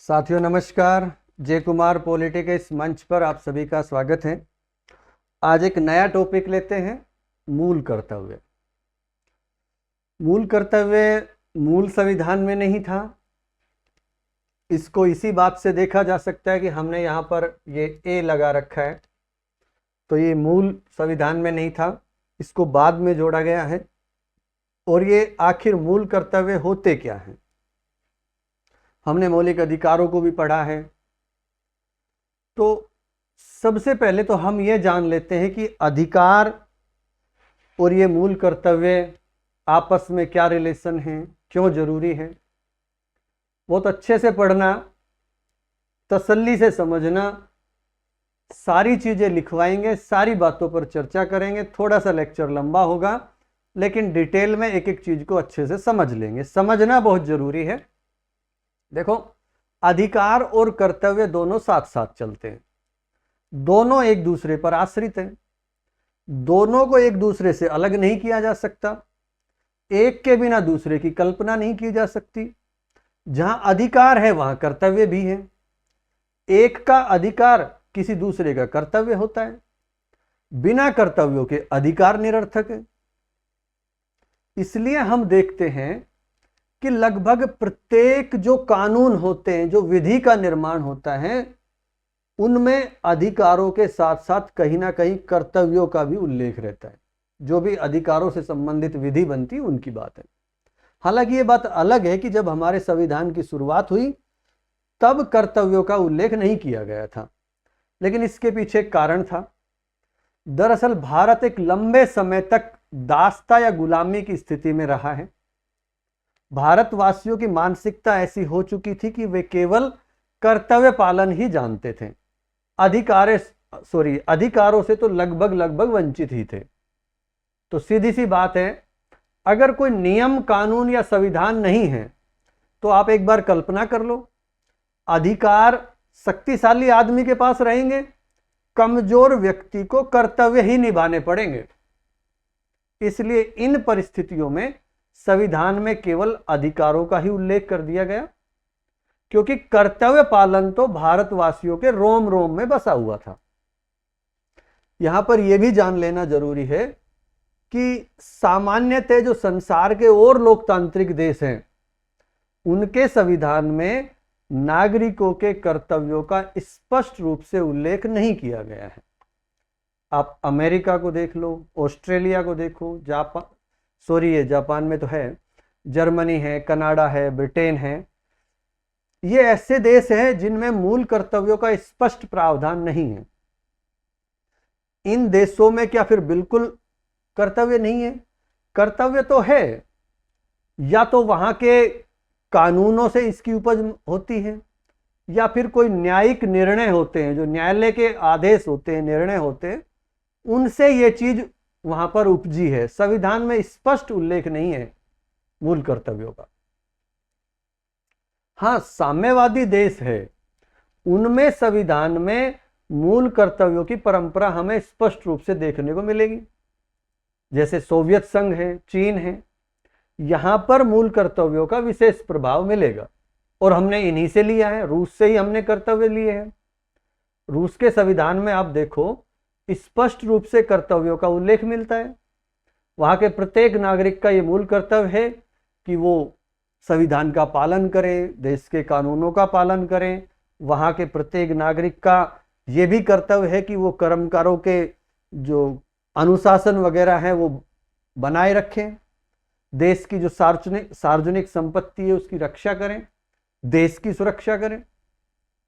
साथियों नमस्कार। जय कुमार पॉलिटी के इस मंच पर आप सभी का स्वागत है। आज एक नया टॉपिक लेते हैं, मूल कर्तव्य। मूल कर्तव्य मूल संविधान में नहीं था। इसको इसी बात से देखा जा सकता है कि हमने यहाँ पर ये ए लगा रखा है, तो ये मूल संविधान में नहीं था, इसको बाद में जोड़ा गया है। और ये आखिर मूल कर्तव्य होते क्या हैं? हमने मौलिक अधिकारों को भी पढ़ा है। तो सबसे पहले तो हम ये जान लेते हैं कि अधिकार और ये मूल कर्तव्य आपस में क्या रिलेशन है, क्यों जरूरी है। बहुत अच्छे से पढ़ना, तसल्ली से समझना, सारी चीजें लिखवाएंगे, सारी बातों पर चर्चा करेंगे। थोड़ा सा लेक्चर लंबा होगा, लेकिन डिटेल में एक एक चीज को अच्छे से समझ लेंगे। समझना बहुत जरूरी है। देखो, अधिकार और कर्तव्य दोनों साथ साथ चलते हैं, दोनों एक दूसरे पर आश्रित हैं, दोनों को एक दूसरे से अलग नहीं किया जा सकता। एक के बिना दूसरे की कल्पना नहीं की जा सकती। जहां अधिकार है वहां कर्तव्य भी है। एक का अधिकार किसी दूसरे का कर्तव्य होता है। बिना कर्तव्यों के अधिकार निरर्थक है। इसलिए हम देखते हैं कि लगभग प्रत्येक जो कानून होते हैं, जो विधि का निर्माण होता है, उनमें अधिकारों के साथ साथ कहीं ना कहीं कर्तव्यों का भी उल्लेख रहता है। जो भी अधिकारों से संबंधित विधि बनती है उनकी बात है। हालांकि ये बात अलग है कि जब हमारे संविधान की शुरुआत हुई तब कर्तव्यों का उल्लेख नहीं किया गया था, लेकिन इसके पीछे एक कारण था। दरअसल भारत एक लंबे समय तक दासता या गुलामी की स्थिति में रहा है। भारतवासियों की मानसिकता ऐसी हो चुकी थी कि वे केवल कर्तव्य पालन ही जानते थे। अधिकारों से तो लगभग वंचित ही थे। तो सीधी सी बात है, अगर कोई नियम, कानून या संविधान नहीं है तो आप एक बार कल्पना कर लो, अधिकार शक्तिशाली आदमी के पास रहेंगे, कमजोर व्यक्ति को कर्तव्य ही निभाने पड़ेंगे। इसलिए इन परिस्थितियों में संविधान में केवल अधिकारों का ही उल्लेख कर दिया गया, क्योंकि कर्तव्य पालन तो भारतवासियों के रोम रोम में बसा हुआ था। यहां पर यह भी जान लेना जरूरी है कि सामान्यतः जो संसार के और लोकतांत्रिक देश हैं, उनके संविधान में नागरिकों के कर्तव्यों का स्पष्ट रूप से उल्लेख नहीं किया गया है। आप अमेरिका को देख लो, ऑस्ट्रेलिया को देखो, जापान में तो है, जर्मनी है, कनाडा है, ब्रिटेन है। ये ऐसे देश हैं जिनमें मूल कर्तव्यों का स्पष्ट प्रावधान नहीं है। इन देशों में क्या फिर बिल्कुल कर्तव्य नहीं है? कर्तव्य तो है, या तो वहां के कानूनों से इसकी उपज होती है, या फिर कोई न्यायिक निर्णय होते हैं, जो न्यायालय के आदेश होते हैं, निर्णय होते हैं, उनसे ये चीज वहां पर उपजी है। संविधान में स्पष्ट उल्लेख नहीं है मूल कर्तव्यों का। हां, साम्यवादी देश है, उनमें संविधान में मूल कर्तव्यों की परंपरा हमें स्पष्ट रूप से देखने को मिलेगी। जैसे सोवियत संघ है, चीन है, यहां पर मूल कर्तव्यों का विशेष प्रभाव मिलेगा। और हमने इन्हीं से लिया है, रूस से ही हमने कर्तव्य लिए हैं। रूस के संविधान में आप देखो, स्पष्ट रूप से कर्तव्यों का उल्लेख मिलता है। वहां के प्रत्येक नागरिक का यह मूल कर्तव्य है कि वो संविधान का पालन करें, देश के कानूनों का पालन करें। वहां के प्रत्येक नागरिक का यह भी कर्तव्य है कि वो कर्मकारों के जो अनुशासन वगैरह है वो बनाए रखें, देश की जो सार्वजनिक संपत्ति है उसकी रक्षा करें, देश की सुरक्षा करें।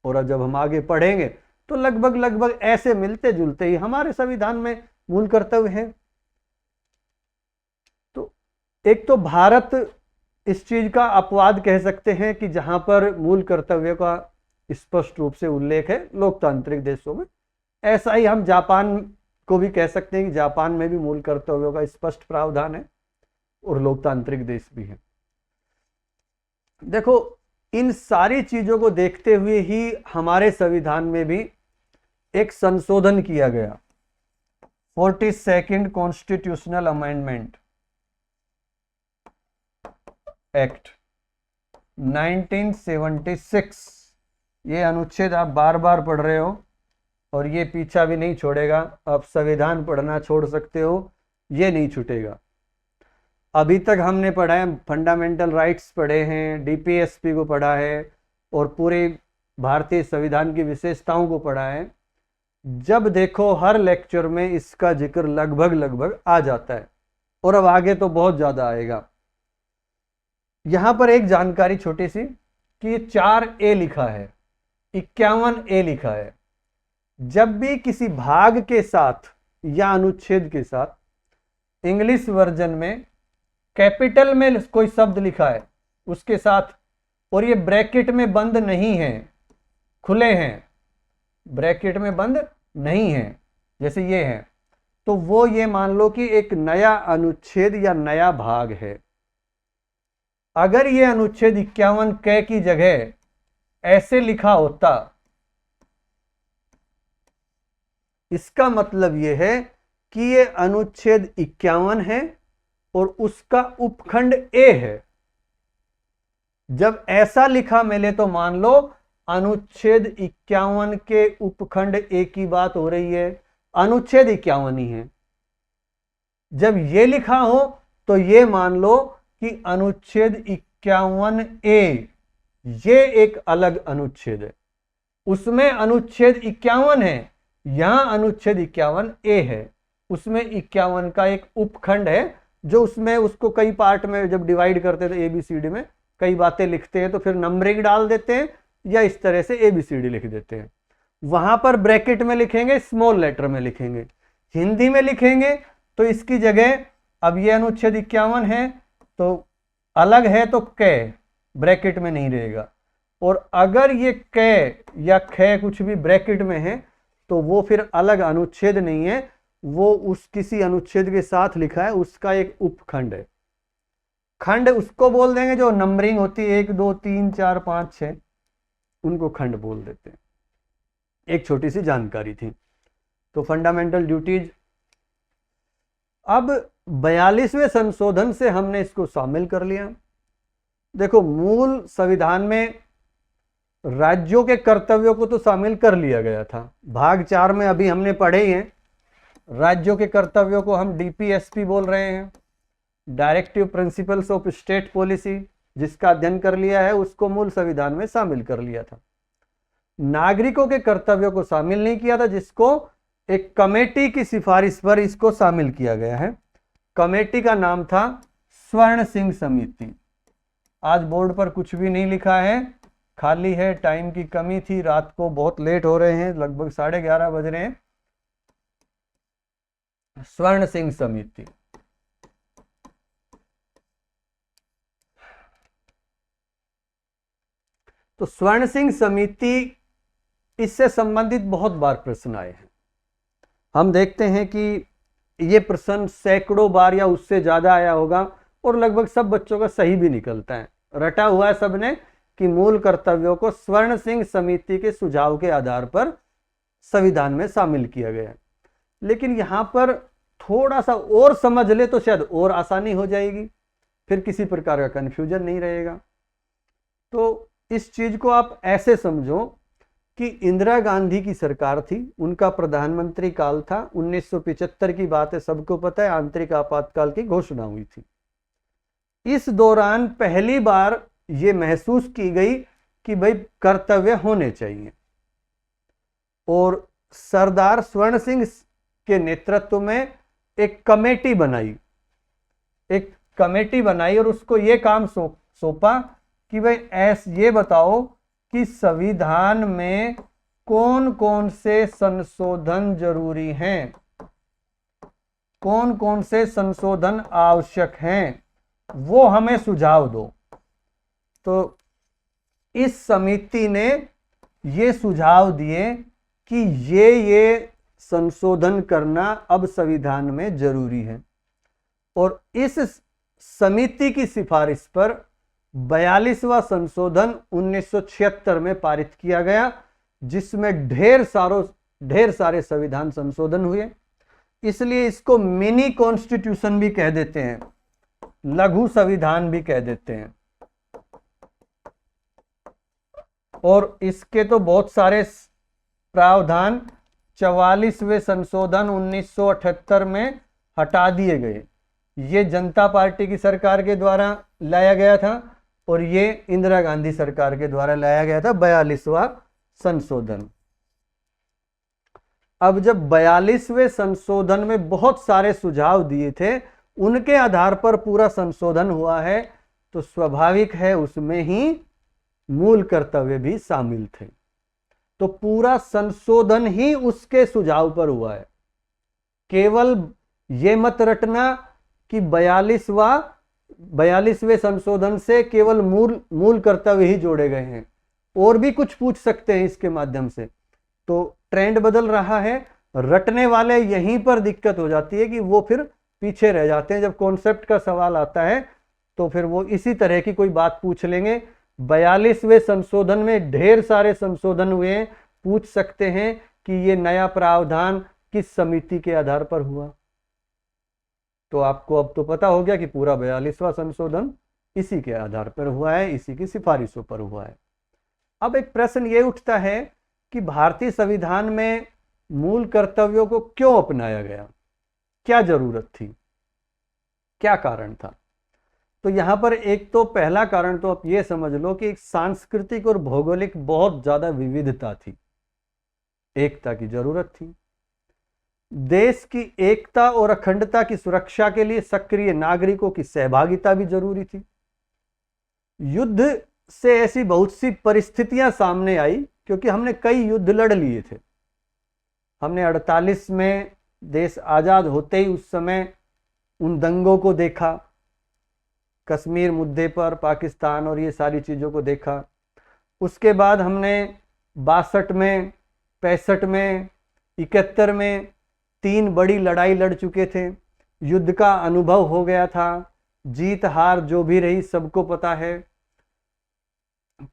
और अब जब हम आगे पढ़ेंगे तो लगभग ऐसे मिलते जुलते ही हमारे संविधान में मूल कर्तव्य है। तो एक तो भारत इस चीज का अपवाद कह सकते हैं कि जहां पर मूल कर्तव्य का स्पष्ट रूप से उल्लेख है लोकतांत्रिक देशों में। ऐसा ही हम जापान को भी कह सकते हैं कि जापान में भी मूल कर्तव्यों का स्पष्ट प्रावधान है और लोकतांत्रिक देश भी है। देखो, इन सारी चीजों को देखते हुए ही हमारे संविधान में भी एक संशोधन किया गया, 42nd कॉन्स्टिट्यूशनल अमेंडमेंट एक्ट 1976। ये अनुच्छेद आप बार बार पढ़ रहे हो और ये पीछा भी नहीं छोड़ेगा। आप संविधान पढ़ना छोड़ सकते हो, ये नहीं छूटेगा। अभी तक हमने पढ़ा है, फंडामेंटल राइट्स पढ़े हैं, डीपीएसपी को पढ़ा है और पूरे भारतीय संविधान की विशेषताओं को पढ़ा है। जब देखो हर लेक्चर में इसका जिक्र लगभग लगभग आ जाता है और अब आगे तो बहुत ज़्यादा आएगा। यहाँ पर एक जानकारी छोटी सी कि ये 4A लिखा है, 51A लिखा है। जब भी किसी भाग के साथ या अनुच्छेद के साथ इंग्लिश वर्जन में कैपिटल में कोई शब्द लिखा है उसके साथ, और ये ब्रैकेट में बंद नहीं है, खुले हैं, ब्रैकेट में बंद नहीं है, जैसे ये है, तो वो ये मान लो कि एक नया अनुच्छेद या नया भाग है। अगर ये अनुच्छेद 51K की जगह ऐसे लिखा होता, इसका मतलब ये है कि ये अनुच्छेद 51 है और उसका उपखंड ए है। जब ऐसा लिखा मिले तो मान लो अनुच्छेद 51 के उपखंड ए की बात हो रही है, अनुच्छेद 51 ही है। जब ये लिखा हो तो ये मान लो कि अनुच्छेद 51A ये एक अलग अनुच्छेद है, उसमें अनुच्छेद 51 है, यहां अनुच्छेद 51A है, उसमें 51 का एक उपखंड है जो उसमें उसको कई पार्ट में जब डिवाइड करते थे ABCD में कई बातें लिखते हैं तो फिर नंबरिंग डाल देते हैं या इस तरह से ABCD लिख देते हैं। वहां पर ब्रैकेट में लिखेंगे, स्मॉल लेटर में लिखेंगे। हिंदी में लिखेंगे तो इसकी जगह अब ये अनुच्छेद 51 है तो अलग है तो कै ब्रैकेट में नहीं रहेगा, और अगर ये कै या खे कुछ भी ब्रैकेट में है तो वो फिर अलग अनुच्छेद नहीं है, वो उस किसी अनुच्छेद के साथ लिखा है, उसका एक उपखंड है। खंड उसको बोल देंगे जो नंबरिंग होती है 1 2 3 4 5 6, उनको खंड बोल देते हैं। एक छोटी सी जानकारी थी। तो फंडामेंटल ड्यूटीज, अब 42वें संशोधन से हमने इसको शामिल कर लिया। देखो मूल संविधान में राज्यों के कर्तव्यों को तो शामिल कर लिया गया था, भाग 4 में अभी हमने पढ़े ही हैं। राज्यों के कर्तव्यों को हम डीपीएसपी बोल रहे हैं, directive principles of state policy, जिसका अध्ययन कर लिया है उसको मूल संविधान में शामिल कर लिया था। नागरिकों के कर्तव्यों को शामिल नहीं किया था, जिसको एक कमेटी की सिफारिश पर इसको शामिल किया गया है। कमेटी का नाम था स्वर्ण सिंह समिति। आज बोर्ड पर कुछ भी नहीं लिखा है, खाली है, टाइम की कमी थी, रात को बहुत लेट हो रहे हैं, लगभग 11:30 बज रहे हैं। स्वर्ण सिंह समिति, तो स्वर्ण सिंह समिति, इससे संबंधित बहुत बार प्रश्न आए हैं। हम देखते हैं कि ये प्रश्न सैकड़ों बार या उससे ज्यादा आया होगा और लगभग सब बच्चों का सही भी निकलता है। रटा हुआ है सबने कि मूल कर्तव्यों को स्वर्ण सिंह समिति के सुझाव के आधार पर संविधान में शामिल किया गया है। लेकिन यहां पर थोड़ा सा और समझ ले तो शायद और आसानी हो जाएगी, फिर किसी प्रकार का कंफ्यूजन नहीं रहेगा। तो इस चीज को आप ऐसे समझो कि इंदिरा गांधी की सरकार थी, उनका प्रधानमंत्री काल था, 1975 की बात है, सबको पता है, आंतरिक आपातकाल की घोषणा हुई थी। इस दौरान पहली बार यह महसूस की गई कि भाई कर्तव्य होने चाहिए, और सरदार स्वर्ण सिंह के नेतृत्व में एक कमेटी बनाई और उसको ये काम सौंपा कि भाई ये बताओ कि संविधान में कौन कौन से संशोधन जरूरी हैं, कौन कौन से संशोधन आवश्यक हैं, वो हमें सुझाव दो। तो इस समिति ने ये सुझाव दिए कि ये संशोधन करना अब संविधान में जरूरी है, और इस समिति की सिफारिश पर 42वां संशोधन 1976 में पारित किया गया, जिसमें ढेर सारे संविधान संशोधन हुए। इसलिए इसको मिनी कॉन्स्टिट्यूशन भी कह देते हैं, लघु संविधान भी कह देते हैं। और इसके तो बहुत सारे प्रावधान 44वें संशोधन 1978 में हटा दिए गए। ये जनता पार्टी की सरकार के द्वारा लाया गया था और ये इंदिरा गांधी सरकार के द्वारा लाया गया था 42वां संशोधन। अब जब 42वें संशोधन में बहुत सारे सुझाव दिए थे, उनके आधार पर पूरा संशोधन हुआ है, तो स्वाभाविक है उसमें ही मूल कर्तव्य भी शामिल थे। तो पूरा संशोधन ही उसके सुझाव पर हुआ है। केवल ये मत रटना कि 42वें संशोधन से केवल मूल कर्तव्य ही जोड़े गए हैं, और भी कुछ पूछ सकते हैं इसके माध्यम से। तो ट्रेंड बदल रहा है, रटने वाले यहीं पर दिक्कत हो जाती है कि वो फिर पीछे रह जाते हैं। जब कॉन्सेप्ट का सवाल आता है तो फिर वो इसी तरह की कोई बात पूछ लेंगे। 42वें संशोधन में ढेर सारे संशोधन हुए हैं, पूछ सकते हैं कि ये नया प्रावधान किस समिति के आधार पर हुआ। तो आपको अब तो पता हो गया कि पूरा 42वां संशोधन इसी के आधार पर हुआ है, इसी की सिफारिशों पर हुआ है। अब एक प्रश्न ये उठता है कि भारतीय संविधान में मूल कर्तव्यों को क्यों अपनाया गया, क्या जरूरत थी, क्या कारण था। तो यहां पर एक तो पहला कारण तो आप ये समझ लो कि एक सांस्कृतिक और भौगोलिक बहुत ज्यादा विविधता थी, एकता की जरूरत थी। देश की एकता और अखंडता की सुरक्षा के लिए सक्रिय नागरिकों की सहभागिता भी जरूरी थी। युद्ध से ऐसी बहुत सी परिस्थितियां सामने आई, क्योंकि हमने कई युद्ध लड़ लिए थे। हमने 48 में देश आजाद होते ही उस समय उन दंगों को देखा, कश्मीर मुद्दे पर पाकिस्तान और ये सारी चीज़ों को देखा। उसके बाद हमने 62 में, 65 में, 71 में 3 बड़ी लड़ाई लड़ चुके थे। युद्ध का अनुभव हो गया था, जीत हार जो भी रही सबको पता है।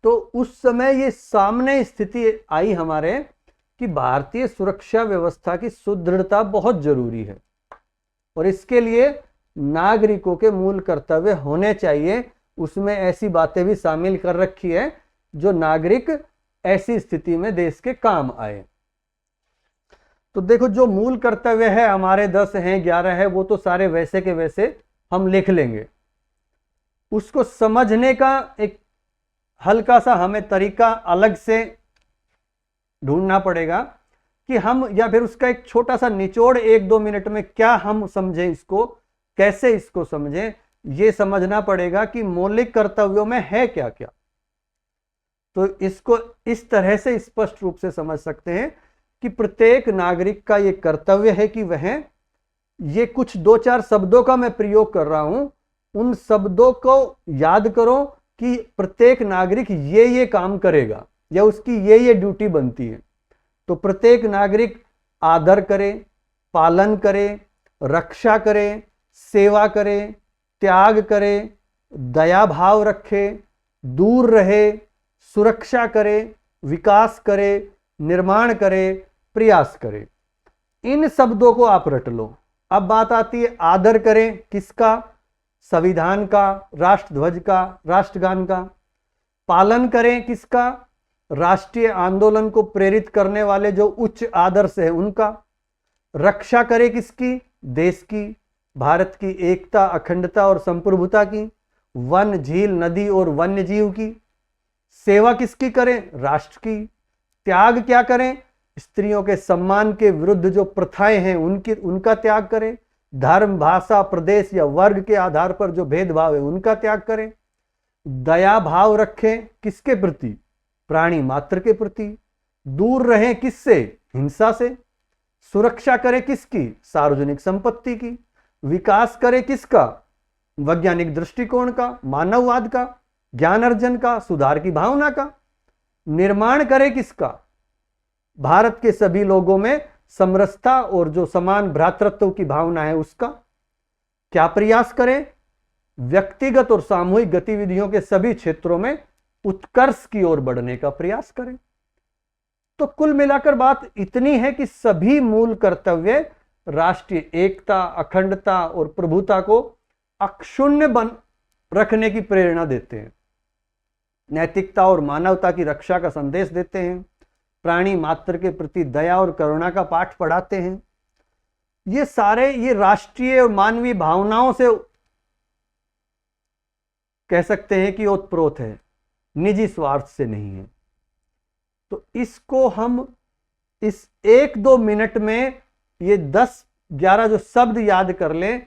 तो उस समय ये सामने स्थिति आई हमारे कि भारतीय सुरक्षा व्यवस्था की सुदृढ़ता बहुत जरूरी है, और इसके लिए नागरिकों के मूल कर्तव्य होने चाहिए। उसमें ऐसी बातें भी शामिल कर रखी है जो नागरिक ऐसी स्थिति में देश के काम आए। तो देखो, जो मूल कर्तव्य है हमारे 10 हैं, 11 है, वो तो सारे वैसे के वैसे हम लिख लेंगे। उसको समझने का एक हल्का सा हमें तरीका अलग से ढूंढना पड़ेगा कि हम, या फिर उसका एक छोटा सा निचोड़ 1-2 मिनट में क्या हम समझें, इसको कैसे इसको समझें, ये समझना पड़ेगा कि मौलिक कर्तव्यों में है क्या क्या। तो इसको इस तरह से स्पष्ट रूप से समझ सकते हैं कि प्रत्येक नागरिक का ये कर्तव्य है कि वह, ये कुछ 2-4 शब्दों का मैं प्रयोग कर रहा हूं, उन शब्दों को याद करो कि प्रत्येक नागरिक ये काम करेगा या उसकी ये ड्यूटी बनती है। तो प्रत्येक नागरिक आदर करे, पालन करे, रक्षा करे, सेवा करे, त्याग करे, दया भाव रखे, दूर रहे, सुरक्षा करे, विकास करे, निर्माण करे, प्रयास करे। इन शब्दों को आप रट लो। अब बात आती है आदर करें किसका, संविधान का, राष्ट्रध्वज का, राष्ट्रगान का। पालन करें किसका, राष्ट्रीय आंदोलन को प्रेरित करने वाले जो उच्च आदर्श है उनका। रक्षा करें किसकी, देश की, भारत की एकता, अखंडता और संप्रभुता की, वन, झील, नदी और वन्य जीव की। सेवा किसकी करें, राष्ट्र की। त्याग क्या करें, स्त्रियों के सम्मान के विरुद्ध जो प्रथाएं हैं उनका त्याग करें। धर्म, भाषा, प्रदेश या वर्ग के आधार पर जो भेदभाव है उनका त्याग करें। दया भाव रखें किसके प्रति, प्राणी मात्र के प्रति। दूर रहें किससे, हिंसा से। सुरक्षा करें किसकी, सार्वजनिक संपत्ति की। विकास करें किसका, वैज्ञानिक दृष्टिकोण का, मानववाद का, ज्ञान अर्जन का, सुधार की भावना का। निर्माण करें किसका, भारत के सभी लोगों में समरसता और जो समान भ्रातृत्व की भावना है उसका। क्या प्रयास करें, व्यक्तिगत और सामूहिक गतिविधियों के सभी क्षेत्रों में उत्कर्ष की ओर बढ़ने का प्रयास करें। तो कुल मिलाकर बात इतनी है कि सभी मूल कर्तव्य राष्ट्रीय एकता, अखंडता और प्रभुता को अक्षुण्ण बन रखने की प्रेरणा देते हैं। नैतिकता और मानवता की रक्षा का संदेश देते हैं, प्राणी मात्र के प्रति दया और करुणा का पाठ पढ़ाते हैं। ये सारे ये राष्ट्रीय और मानवीय भावनाओं से कह सकते हैं कि ओतप्रोत है, निजी स्वार्थ से नहीं है। तो इसको हम इस 1-2 मिनट में ये 10-11 जो शब्द याद कर लें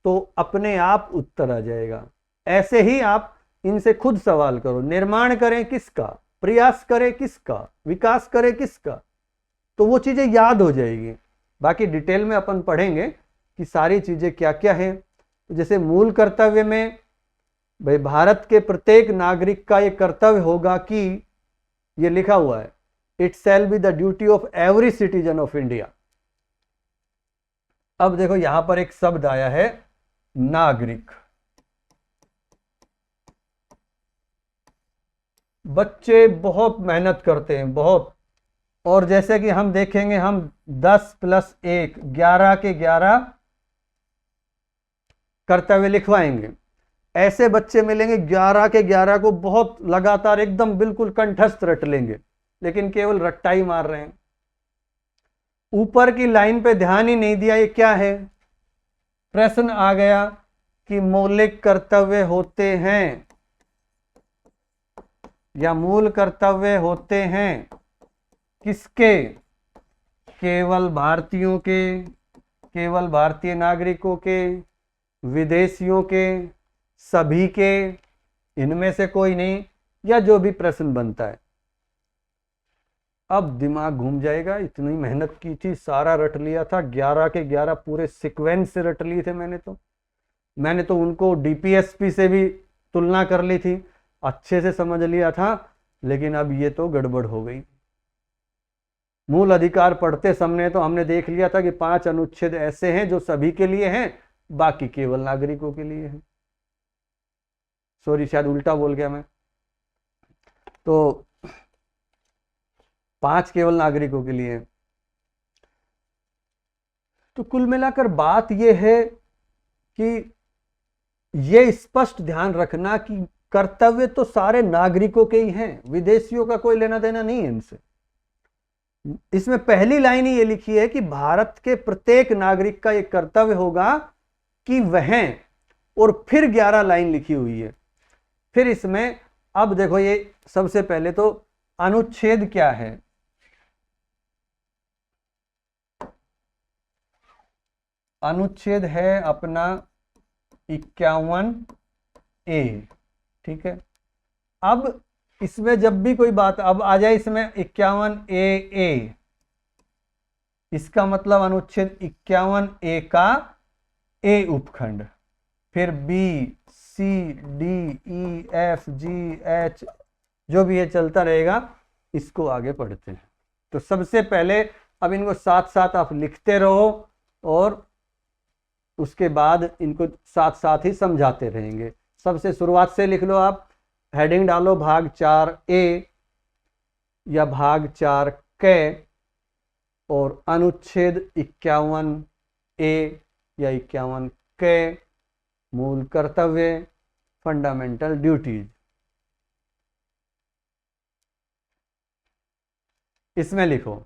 तो अपने आप उत्तर आ जाएगा। ऐसे ही आप इनसे खुद सवाल करो, निर्माण करें किसका, प्रयास करें किसका, विकास करें किसका, तो वो चीजें याद हो जाएगी। बाकी डिटेल में अपन पढ़ेंगे कि सारी चीजें क्या क्या हैं। तो जैसे मूल कर्तव्य में भाई भारत के प्रत्येक नागरिक का ये कर्तव्य होगा कि ये लिखा हुआ है, it shall be the duty of every citizen of India. अब देखो यहां पर एक शब्द आया है नागरिक। बच्चे बहुत मेहनत करते हैं, बहुत, और जैसे कि हम देखेंगे, हम 10 + 1 11 के 11 कर्तव्य लिखवाएंगे। ऐसे बच्चे मिलेंगे 11 के 11 को बहुत लगातार एकदम बिल्कुल कंठस्थ रट लेंगे, लेकिन केवल रट्टा ही मार रहे हैं, ऊपर की लाइन पे ध्यान ही नहीं दिया। ये क्या है? प्रश्न आ गया कि मौलिक कर्तव्य होते हैं या मूल कर्तव्य होते हैं किसके? केवल भारतीयों के, केवल भारतीय नागरिकों के, विदेशियों के, सभी के, इनमें से कोई नहीं, या जो भी प्रश्न बनता है। अब दिमाग घूम जाएगा, इतनी मेहनत की थी, सारा रट लिया था, 11 के 11 पूरे सीक्वेंस से रट लिए थे मैंने तो उनको डीपीएसपी से भी तुलना कर ली थी, अच्छे से समझ लिया था, लेकिन अब ये तो गड़बड़ हो गई। मूल अधिकार पढ़ते समय तो हमने देख लिया था कि 5 अनुच्छेद ऐसे हैं जो सभी के लिए हैं, बाकी केवल नागरिकों के लिए हैं। सॉरी, शायद उल्टा बोल गया मैं। तो 5 केवल नागरिकों के लिए। तो कुल मिलाकर बात यह है कि ये स्पष्ट ध्यान रखना कि कर्तव्य तो सारे नागरिकों के ही हैं, विदेशियों का कोई लेना देना नहीं है इनसे। इसमें पहली लाइन ही ये लिखी है कि भारत के प्रत्येक नागरिक का एक कर्तव्य होगा कि वह, और फिर 11 लाइन लिखी हुई है। फिर इसमें अब देखो, ये सबसे पहले तो अनुच्छेद क्या है? अनुच्छेद है अपना 51A, ठीक है। अब इसमें जब भी कोई बात अब आ जाए, इसमें 51AA, इसका मतलब अनुच्छेद 51A का A उपखंड, फिर B, C, D, E, F, G, H, जो भी ये चलता रहेगा, इसको आगे पढ़ते हैं। तो सबसे पहले अब इनको साथ साथ आप लिखते रहो और उसके बाद इनको साथ साथ ही समझाते रहेंगे। सबसे शुरुआत से लिख लो आप, हेडिंग डालो भाग 4A या भाग 4K और अनुच्छेद 51A या 51K, मूल कर्तव्य, फंडामेंटल ड्यूटीज। इसमें लिखो,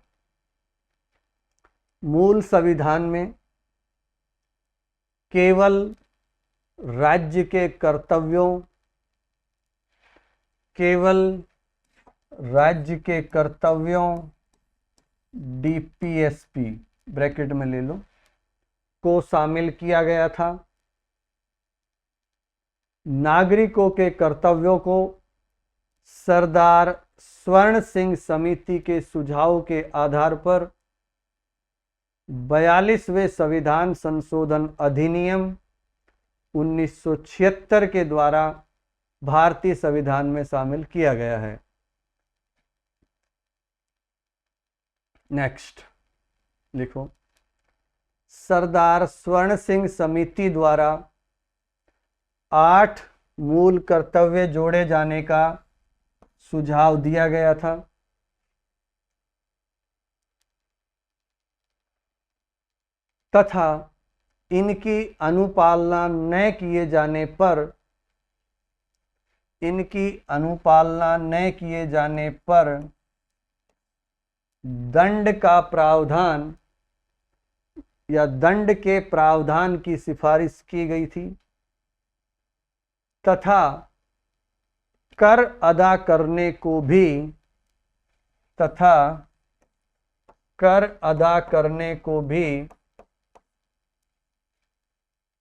मूल संविधान में केवल राज्य के कर्तव्यों, केवल राज्य के कर्तव्यों, डीपीएसपी ब्रैकेट में ले लो, को शामिल किया गया था। नागरिकों के कर्तव्यों को सरदार स्वर्ण सिंह समिति के सुझाव के आधार पर 42वें संविधान संशोधन अधिनियम 1976 के द्वारा भारतीय संविधान में शामिल किया गया है। नेक्स्ट लिखो, सरदार स्वर्ण सिंह समिति द्वारा 8 मूल कर्तव्य जोड़े जाने का सुझाव दिया गया था। तथा इनकी अनुपालना न किए जाने पर इनकी अनुपालना न किए जाने पर दंड का प्रावधान या दंड के प्रावधान की सिफारिश की गई थी तथा कर अदा करने को भी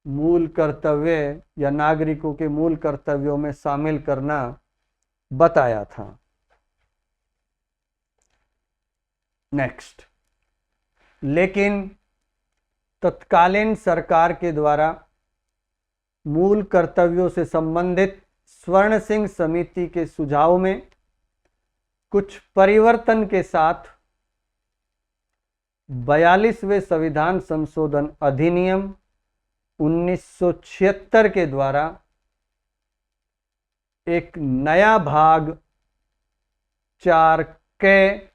मूल कर्तव्य या नागरिकों के मूल कर्तव्यों में शामिल करना बताया था। नेक्स्ट, लेकिन तत्कालीन सरकार के द्वारा मूल कर्तव्यों से संबंधित स्वर्ण सिंह समिति के सुझाव में कुछ परिवर्तन के साथ 42वें संविधान संशोधन अधिनियम 1976 के द्वारा एक नया भाग 4 क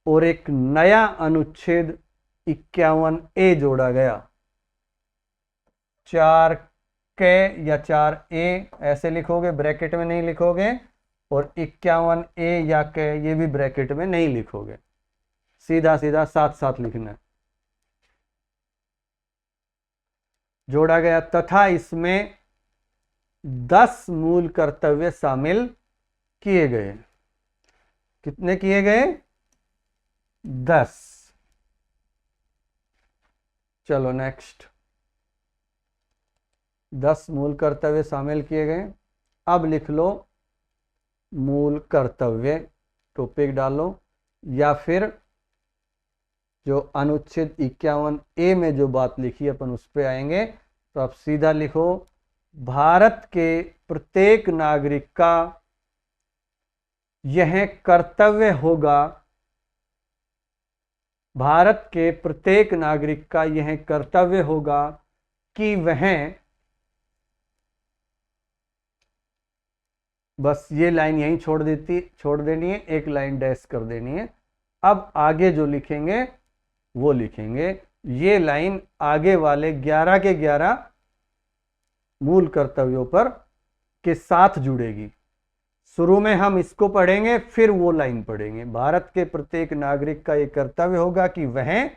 और एक नया अनुच्छेद 51A जोड़ा गया। 4 क या 4A ऐसे लिखोगे, ब्रैकेट में नहीं लिखोगे, और 51A या क ये भी ब्रैकेट में नहीं लिखोगे, सीधा सीधा साथ साथ लिखना। जोड़ा गया तथा इसमें 10 मूल कर्तव्य शामिल किए गए। कितने किए गए? 10। चलो नेक्स्ट, 10 मूल कर्तव्य शामिल किए गए। अब लिख लो मूल कर्तव्य, टॉपिक डालो, या फिर जो अनुच्छेद 51A में जो बात लिखी अपन उस पे आएंगे। तो आप सीधा लिखो, भारत के प्रत्येक नागरिक का यह कर्तव्य होगा, भारत के प्रत्येक नागरिक का यह कर्तव्य होगा कि वह, बस ये लाइन यहीं छोड़ देनी है, एक लाइन डैश कर देनी है। अब आगे जो लिखेंगे वो लिखेंगे, ये लाइन आगे वाले 11 के 11 मूल कर्तव्यों पर के साथ जुड़ेगी। शुरू में हम इसको पढ़ेंगे, फिर वो लाइन पढ़ेंगे। भारत के प्रत्येक नागरिक का ये कर्तव्य होगा कि वह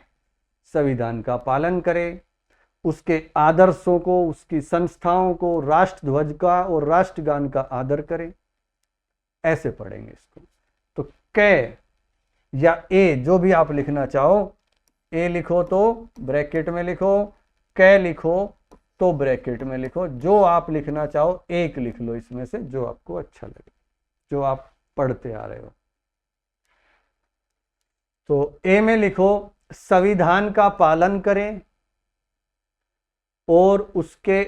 संविधान का पालन करे, उसके आदर्शों को, उसकी संस्थाओं को, राष्ट्रध्वज का और राष्ट्रगान का आदर करे। ऐसे पढ़ेंगे इसको। तो क या ए जो भी आप लिखना चाहो, ए लिखो तो ब्रैकेट में लिखो, क लिखो तो ब्रैकेट में लिखो। जो आप लिखना चाहो एक लिख लो इसमें से, जो आपको अच्छा लगे, जो आप पढ़ते आ रहे हो। तो ए में लिखो संविधान का पालन करें और उसके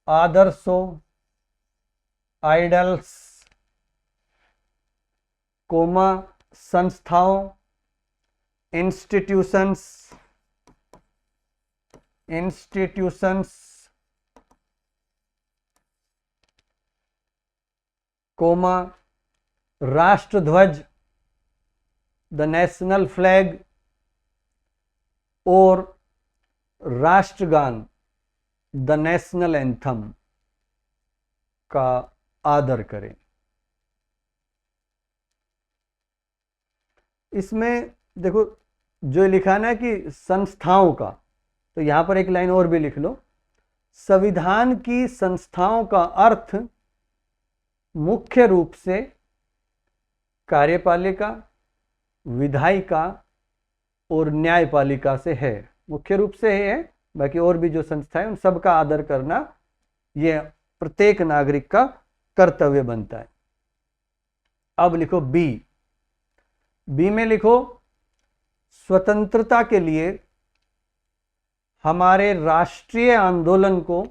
आदर्शों आइडल्स, कोमा संस्थाओं, इंस्टीट्यूशंस कोमा राष्ट्रध्वज द नेशनल फ्लैग और राष्ट्रगान द नेशनल एंथम का आदर करें। इसमें देखो जो लिखा ना कि संस्थाओं का, तो यहां पर एक लाइन और भी लिख लो। संविधान की संस्थाओं का अर्थ मुख्य रूप से कार्यपालिका, विधायिका और न्यायपालिका से है। मुख्य रूप से है, बाकी और भी जो संस्थाएं उन सब का आदर करना यह प्रत्येक नागरिक का कर्तव्य बनता है। अब लिखो बी। बी में लिखो स्वतंत्रता के लिए हमारे राष्ट्रीय आंदोलन को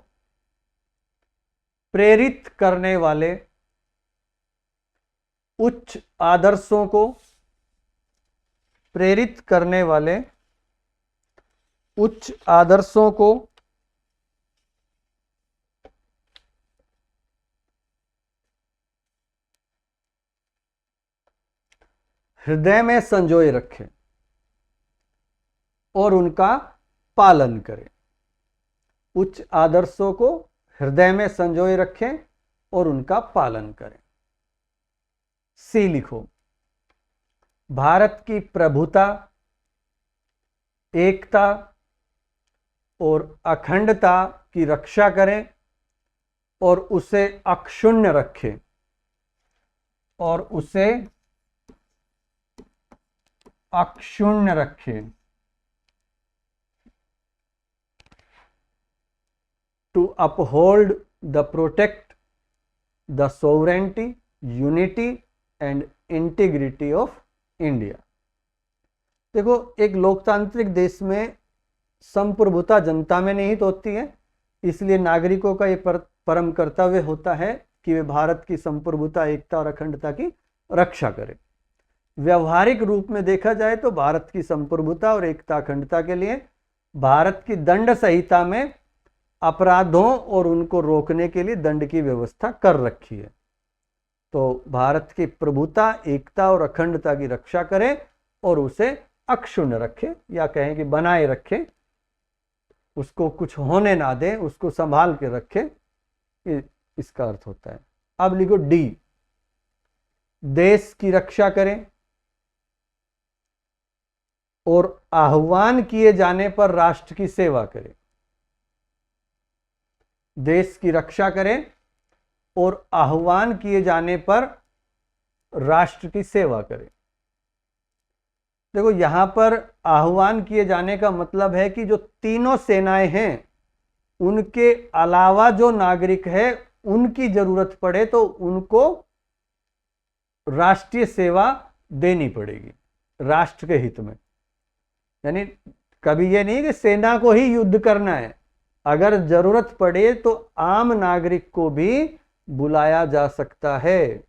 प्रेरित करने वाले उच्च आदर्शों को, हृदय में संजोए रखें और उनका पालन करें। उच्च आदर्शों को हृदय में संजोए रखें और उनका पालन करें। सी लिखो, भारत की प्रभुता, एकता और अखंडता की रक्षा करें और उसे अक्षुण्ण रखें और उसे अक्षुण्ण रखें। To uphold the protect the sovereignty, unity and integrity of India. देखो, एक लोकतांत्रिक देश में संप्रभुता जनता में निहित होती है, इसलिए नागरिकों का ये परम कर्तव्य होता है कि वे भारत की संप्रभुता, एकता और अखंडता की रक्षा करें। व्यवहारिक रूप में देखा जाए तो भारत की संप्रभुता और एकता अखंडता के लिए भारत की दंड संहिता में अपराधों और उनको रोकने के लिए दंड की व्यवस्था कर रखी है। तो भारत की प्रभुता, एकता और अखंडता की रक्षा करें और उसे अक्षुण्ण रखें, या कहें कि बनाए रखें, उसको कुछ होने ना दें, उसको संभाल के रखें, इसका अर्थ होता है। अब लिखो डी, देश की रक्षा करें और आह्वान किए जाने पर राष्ट्र की सेवा करें। देश की रक्षा करें और आह्वान किए जाने पर राष्ट्र की सेवा करें। देखो, यहां पर आह्वान किए जाने का मतलब है कि जो तीनों सेनाएं हैं उनके अलावा जो नागरिक है उनकी जरूरत पड़े तो उनको राष्ट्रीय सेवा देनी पड़ेगी राष्ट्र के हित में। यानी कभी ये नहीं कि सेना को ही युद्ध करना है, अगर जरूरत पड़े तो आम नागरिक को भी बुलाया जा सकता है।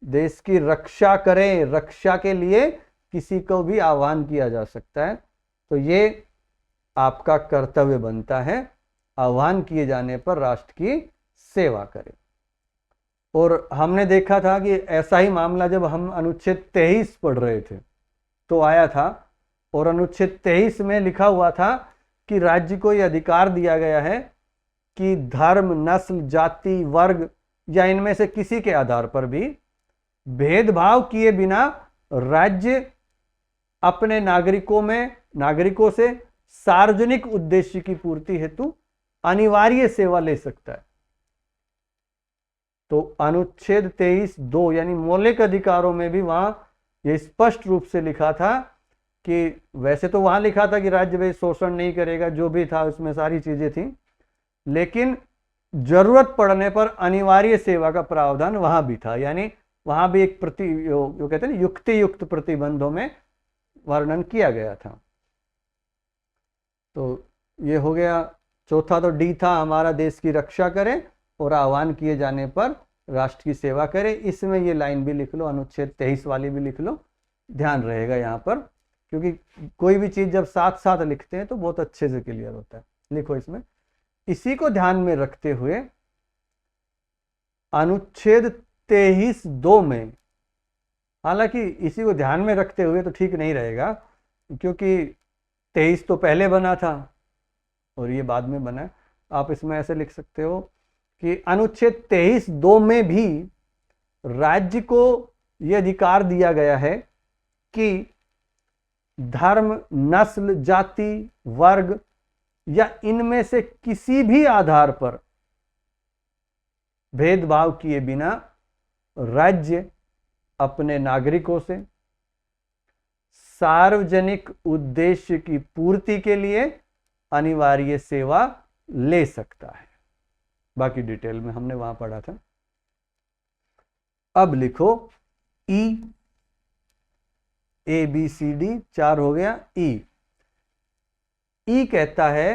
देश की रक्षा करें, रक्षा के लिए किसी को भी आह्वान किया जा सकता है, तो ये आपका कर्तव्य बनता है, आह्वान किए जाने पर राष्ट्र की सेवा करें। और हमने देखा था कि ऐसा ही मामला जब हम अनुच्छेद 23 पढ़ रहे थे तो आया था, और अनुच्छेद 23 में लिखा हुआ था कि राज्य को यह अधिकार दिया गया है कि धर्म, नस्ल, जाति, वर्ग या इनमें से किसी के आधार पर भी भेदभाव किए बिना राज्य अपने नागरिकों से सार्वजनिक उद्देश्य की पूर्ति हेतु अनिवार्य सेवा ले सकता है। तो अनुच्छेद 23(2) यानी मौलिक अधिकारों में भी वहां ये स्पष्ट रूप से लिखा था कि वैसे तो वहां लिखा था कि राज्य वे शोषण नहीं करेगा, जो भी था उसमें सारी चीजें थी, लेकिन जरूरत पड़ने पर अनिवार्य सेवा का प्रावधान वहां भी था। यानी वहां भी एक जो कहते हैं युक्ति युक्त प्रतिबंधों में वर्णन किया गया था। तो ये हो गया चौथा। तो डी था हमारा, देश की रक्षा करें और आह्वान किए जाने पर राष्ट्र की सेवा करें। इसमें ये लाइन भी लिख लो, अनुच्छेद 23 वाली भी लिख लो, ध्यान रहेगा यहाँ पर, क्योंकि कोई भी चीज जब साथ साथ लिखते हैं तो बहुत अच्छे से क्लियर होता है। लिखो इसमें, इसी को ध्यान में रखते हुए अनुच्छेद 23(2) में, हालांकि इसी को ध्यान में रखते हुए तो ठीक नहीं रहेगा क्योंकि 23 तो पहले बना था और ये बाद में बना है। आप इसमें ऐसे लिख सकते हो कि अनुच्छेद 23(2) में भी राज्य को यह अधिकार दिया गया है कि धर्म, नस्ल, जाति, वर्ग या इनमें से किसी भी आधार पर भेदभाव किए बिना राज्य अपने नागरिकों से सार्वजनिक उद्देश्य की पूर्ति के लिए अनिवार्य सेवा ले सकता है। बाकी डिटेल में हमने वहां पढ़ा था। अब लिखो ई, ए बी सी डी 4 हो गया। ई कहता है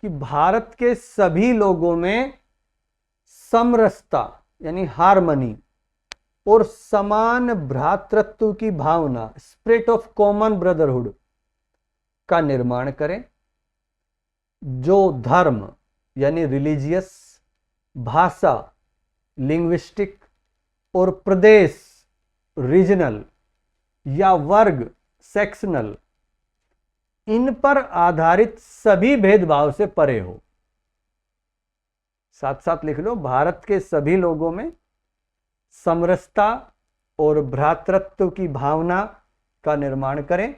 कि भारत के सभी लोगों में समरसता यानी हार्मनी और समान भ्रातृत्व की भावना, स्पिरिट ऑफ कॉमन ब्रदरहुड का निर्माण करें, जो धर्म यानी रिलीजियस, भाषा लिंग्विस्टिक और प्रदेश रीजनल या वर्ग सेक्शनल इन पर आधारित सभी भेदभाव से परे हो। साथ साथ लिख लो, भारत के सभी लोगों में समरसता और भ्रातृत्व की भावना का निर्माण करें।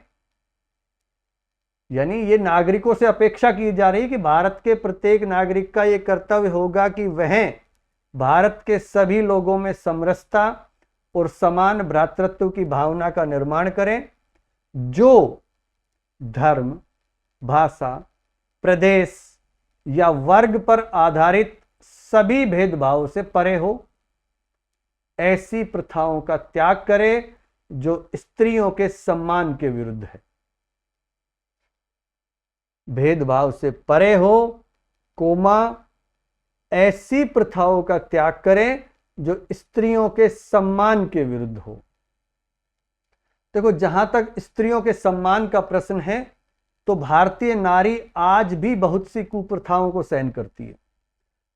यानी ये नागरिकों से अपेक्षा की जा रही है कि भारत के प्रत्येक नागरिक का ये कर्तव्य होगा कि वह भारत के सभी लोगों में समरसता और समान भ्रातृत्व की भावना का निर्माण करें, जो धर्म, भाषा, प्रदेश या वर्ग पर आधारित सभी भेदभाव से परे हो। ऐसी प्रथाओं का त्याग करें जो स्त्रियों के सम्मान के विरुद्ध है। भेदभाव से परे हो, कोमा, ऐसी प्रथाओं का त्याग करें जो स्त्रियों के सम्मान के विरुद्ध हो। देखो, जहां तक स्त्रियों के सम्मान का प्रश्न है तो भारतीय नारी आज भी बहुत सी कुप्रथाओं को सहन करती है।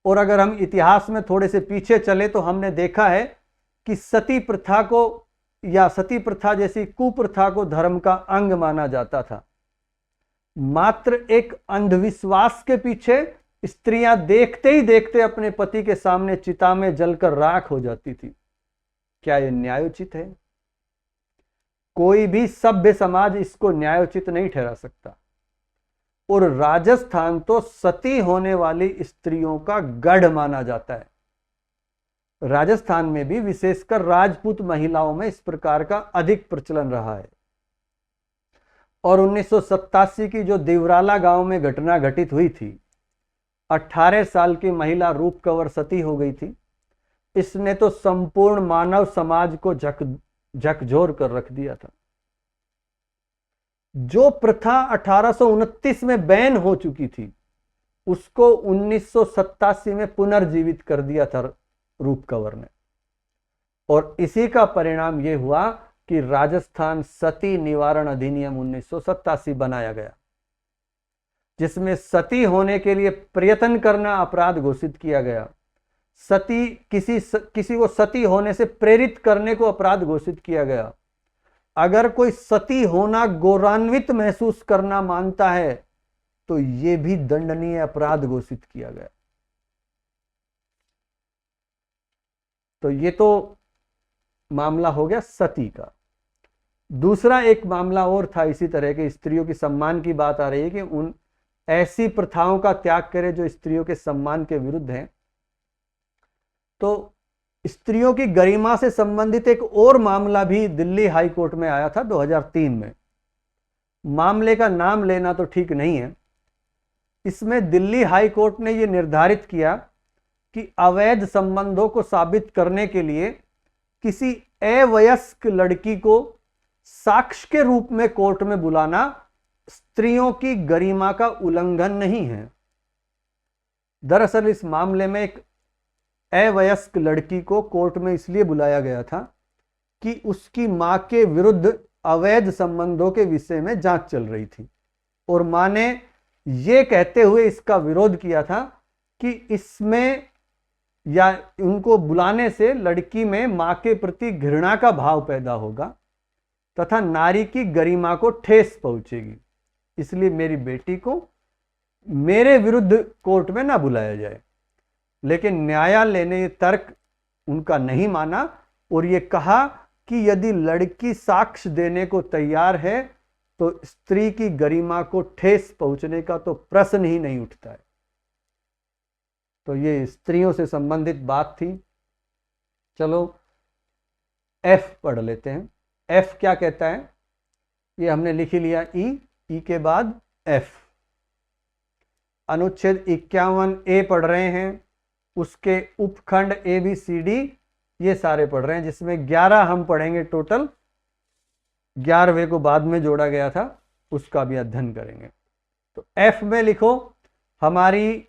और अगर हम इतिहास में थोड़े से पीछे चले तो हमने देखा है कि सती प्रथा को या सती प्रथा जैसी कुप्रथा को धर्म का अंग माना जाता था। मात्र एक अंधविश्वास के पीछे स्त्रियां देखते ही देखते अपने पति के सामने चिता में जलकर राख हो जाती थी। क्या यह न्यायोचित है? कोई भी सभ्य समाज इसको न्यायोचित नहीं ठहरा सकता। और राजस्थान तो सती होने वाली स्त्रियों का गढ़ माना जाता है। राजस्थान में भी विशेषकर राजपूत महिलाओं में इस प्रकार का अधिक प्रचलन रहा है। और 1987 की जो दिवराला गांव में घटना घटित हुई थी, 18 साल की महिला रूप कंवर सती हो गई थी। इसने तो संपूर्ण मानव समाज को झकझोर कर रख दिया था। जो प्रथा 1829 में बैन हो चुकी थी, उसको 1987 में पुनर्जीवित कर दिया था रूप कंवर ने। और इसी का परिणाम यह हुआ कि राजस्थान सती निवारण अधिनियम 1987 बनाया गया, जिसमें सती होने के लिए प्रयत्न करना अपराध घोषित किया गया। सती किसी को सती होने से प्रेरित करने को अपराध घोषित किया गया। अगर कोई सती होना गौरवान्वित महसूस करना मानता है तो यह भी दंडनीय अपराध घोषित किया गया। तो ये तो मामला हो गया सती का। दूसरा एक मामला और था इसी तरह के, स्त्रियों की सम्मान की बात आ रही है कि उन ऐसी प्रथाओं का त्याग करें जो स्त्रियों के सम्मान के विरुद्ध हैं। तो स्त्रियों की गरिमा से संबंधित एक और मामला भी दिल्ली हाई कोर्ट में आया था 2003 में। मामले का नाम लेना तो ठीक नहीं है। इसमें दिल्ली हाई कोर्ट ने यह निर्धारित किया कि अवैध संबंधों को साबित करने के लिए किसी अवयस्क लड़की को साक्ष्य के रूप में कोर्ट में बुलाना स्त्रियों की गरिमा का उल्लंघन नहीं है। दरअसल इस मामले में एक अवयस्क लड़की को कोर्ट में इसलिए बुलाया गया था कि उसकी मां के विरुद्ध अवैध संबंधों के विषय में जांच चल रही थी। और मां ने यह कहते हुए इसका विरोध किया था कि इसमें या उनको बुलाने से लड़की में मां के प्रति घृणा का भाव पैदा होगा तथा नारी की गरिमा को ठेस पहुंचेगी। इसलिए मेरी बेटी को मेरे विरुद्ध कोर्ट में ना बुलाया जाए। लेकिन न्यायालय ने यह तर्क उनका नहीं माना और यह कहा कि यदि लड़की साक्ष्य देने को तैयार है तो स्त्री की गरिमा को ठेस पहुंचने का तो प्रश्न ही नहीं उठता है। तो ये स्त्रियों से संबंधित बात थी। चलो एफ पढ़ लेते हैं। एफ क्या कहता है? ये हमने लिख ही लिया, ई के बाद एफ। अनुच्छेद 51A पढ़ रहे हैं, उसके उपखंड ABCD ये सारे पढ़ रहे हैं, जिसमें 11 हम पढ़ेंगे टोटल। 11वें को बाद में जोड़ा गया था, उसका भी अध्ययन करेंगे। तो एफ में लिखो, हमारी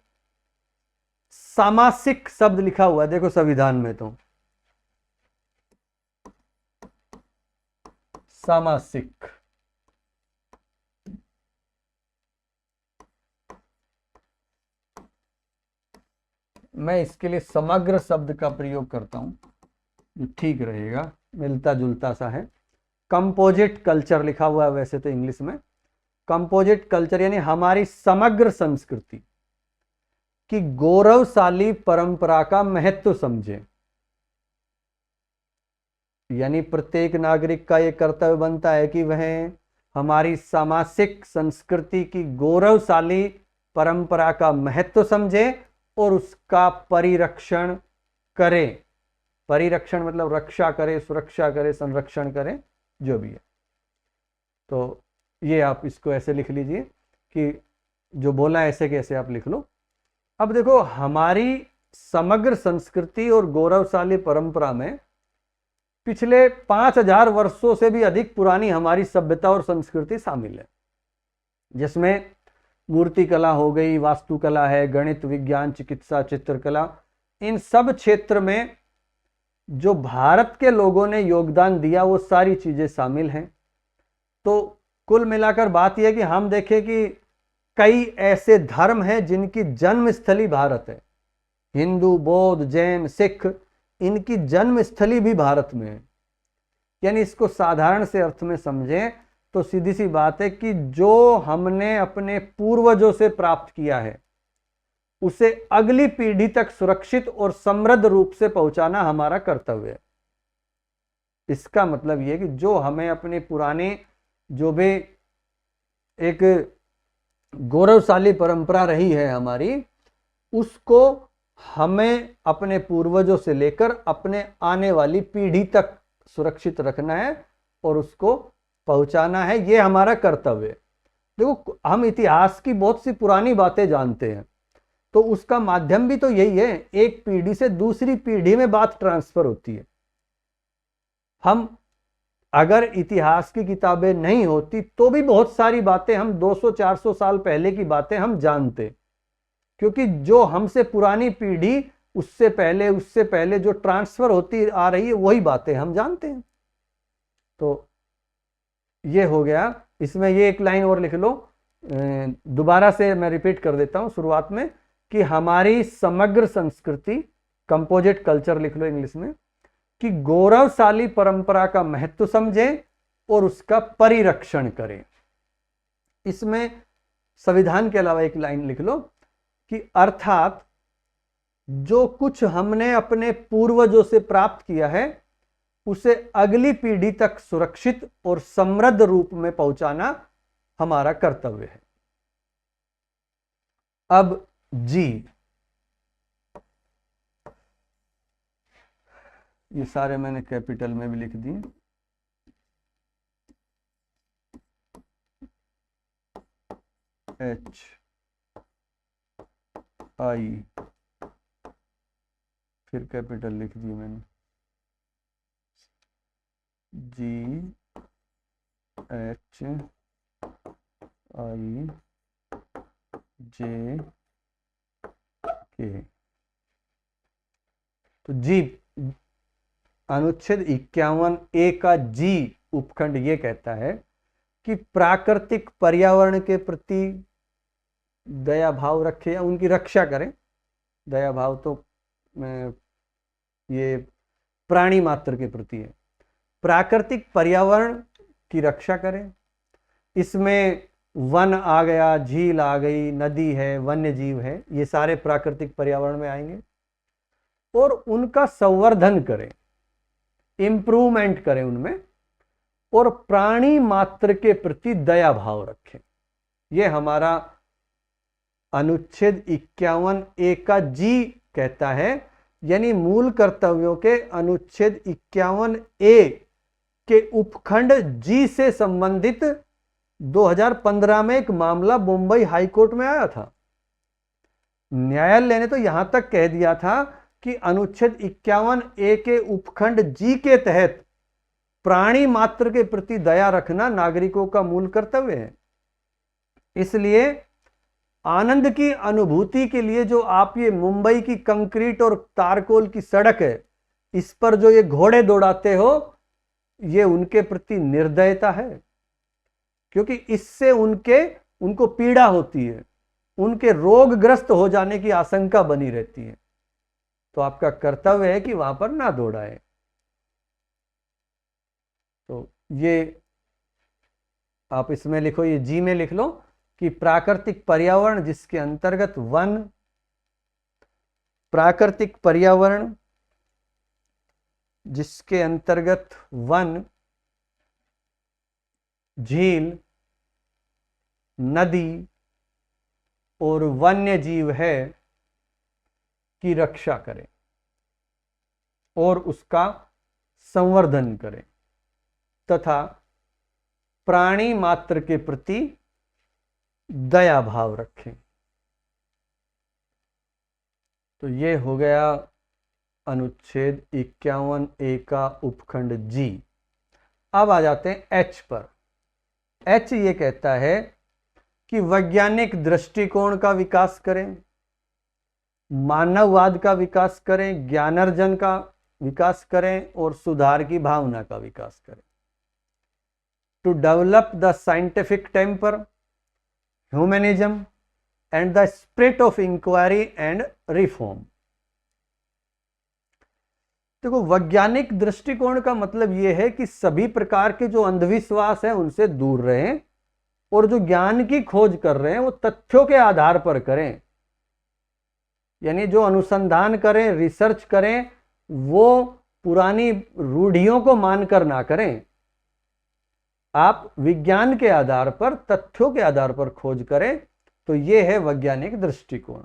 सामासिक शब्द लिखा हुआ है, देखो संविधान में तो सामासिक। मैं इसके लिए समग्र शब्द का प्रयोग करता हूं, जो ठीक रहेगा, मिलता जुलता सा है। कंपोजिट कल्चर लिखा हुआ है वैसे तो इंग्लिश में। कंपोजिट कल्चर यानी हमारी समग्र संस्कृति की गौरवशाली परंपरा का महत्व समझें। यानी प्रत्येक नागरिक का यह कर्तव्य बनता है कि वह हमारी सामाजिक संस्कृति की गौरवशाली परंपरा का महत्व समझे और उसका परिरक्षण करे। परिरक्षण मतलब रक्षा करे, सुरक्षा करे, संरक्षण करे, जो भी है। तो ये आप इसको ऐसे लिख लीजिए कि जो बोला ऐसे कैसे आप लिख लो। अब देखो, हमारी समग्र संस्कृति और गौरवशाली परंपरा में पिछले 5000 वर्षों से भी अधिक पुरानी हमारी सभ्यता और संस्कृति शामिल है, जिसमें मूर्तिकला हो गई, वास्तुकला है, गणित, विज्ञान, चिकित्सा, चित्रकला, इन सब क्षेत्र में जो भारत के लोगों ने योगदान दिया वो सारी चीजें शामिल हैं। तो कुल मिलाकर बात यह है कि हम देखें कि कई ऐसे धर्म हैं जिनकी जन्मस्थली भारत है। हिंदू, बौद्ध, जैन, सिख, इनकी जन्मस्थली भी भारत में है। यानी इसको साधारण से अर्थ में समझें तो सीधी सी बात है कि जो हमने अपने पूर्वजों से प्राप्त किया है उसे अगली पीढ़ी तक सुरक्षित और समृद्ध रूप से पहुंचाना हमारा कर्तव्य है। इसका मतलब यह कि जो हमें अपने पुराने जो भी एक गौरवशाली परंपरा रही है हमारी, उसको हमें अपने पूर्वजों से लेकर अपने आने वाली पीढ़ी तक सुरक्षित रखना है और उसको पहुंचाना है। ये हमारा कर्तव्य है। देखो, हम इतिहास की बहुत सी पुरानी बातें जानते हैं, तो उसका माध्यम भी तो यही है, एक पीढ़ी से दूसरी पीढ़ी में बात ट्रांसफर होती है। हम अगर इतिहास की किताबें नहीं होती तो भी बहुत सारी बातें हम 200-400 साल पहले की बातें हम जानते, क्योंकि जो हमसे पुरानी पीढ़ी उससे पहले जो ट्रांसफर होती आ रही है वही बातें हम जानते हैं। तो ये हो गया। इसमें ये एक लाइन और लिख लो, दोबारा से मैं रिपीट कर देता हूं शुरुआत में, कि हमारी समग्र संस्कृति, कंपोजिट कल्चर लिख लो इंग्लिश में, कि गौरवशाली परंपरा का महत्व समझें और उसका परिरक्षण करें। इसमें संविधान के अलावा एक लाइन लिख लो कि अर्थात जो कुछ हमने अपने पूर्वजों से प्राप्त किया है उसे अगली पीढ़ी तक सुरक्षित और समृद्ध रूप में पहुंचाना हमारा कर्तव्य है। अब जी, ये सारे मैंने कैपिटल में भी लिख दिए। एच आई, फिर कैपिटल लिख दिए मैंने, जी एच आई जे के। तो जी, अनुच्छेद 51A का जी उपखंड ये कहता है कि प्राकृतिक पर्यावरण के प्रति दया भाव रखें या उनकी रक्षा करें। दया भाव तो ये प्राणी मात्र के प्रति है। प्राकृतिक पर्यावरण की रक्षा करें। इसमें वन आ गया, झील आ गई, नदी है, वन्य जीव है, ये सारे प्राकृतिक पर्यावरण में आएंगे। और उनका संवर्धन करें, इंप्रूवमेंट करें उनमें, और प्राणी मात्र के प्रति दया भाव रखें। यह हमारा अनुच्छेद 51A का जी कहता है। यानी मूल कर्तव्यों के अनुच्छेद 51A के उपखंड जी से संबंधित 2015 में एक मामला मुंबई हाईकोर्ट में आया था। न्यायालय ने तो यहां तक कह दिया था कि अनुच्छेद 51A के उपखंड जी के तहत प्राणी मात्र के प्रति दया रखना नागरिकों का मूल कर्तव्य है। इसलिए आनंद की अनुभूति के लिए जो आप ये मुंबई की कंक्रीट और तारकोल की सड़क है, इस पर जो ये घोड़े दौड़ाते हो, ये उनके प्रति निर्दयता है, क्योंकि इससे उनको पीड़ा होती है, उनके रोगग्रस्त हो जाने की आशंका बनी रहती है। तो आपका कर्तव्य है कि वहां पर ना दौड़ाए। तो ये आप इसमें लिखो, ये जी में लिख लो कि प्राकृतिक पर्यावरण जिसके अंतर्गत वन, प्राकृतिक पर्यावरण जिसके अंतर्गत वन, झील, नदी और वन्य जीव है की रक्षा करें और उसका संवर्धन करें तथा प्राणी मात्र के प्रति दया भाव रखें। तो ये हो गया अनुच्छेद 51A का उपखंड जी। अब आ जाते हैं एच पर। एच ये कहता है कि वैज्ञानिक दृष्टिकोण का विकास करें, मानववाद का विकास करें, ज्ञानार्जन का विकास करें और सुधार की भावना का विकास करें। To develop the scientific temper, humanism and the spirit of inquiry and reform. देखो, वैज्ञानिक दृष्टिकोण का मतलब यह है कि सभी प्रकार के जो अंधविश्वास है उनसे दूर रहें और जो ज्ञान की खोज कर रहे हैं वो तथ्यों के आधार पर करें। यानी जो अनुसंधान करें, रिसर्च करें, वो पुरानी रूढ़ियों को मानकर ना करें। आप विज्ञान के आधार पर, तथ्यों के आधार पर खोज करें। तो ये है वैज्ञानिक दृष्टिकोण।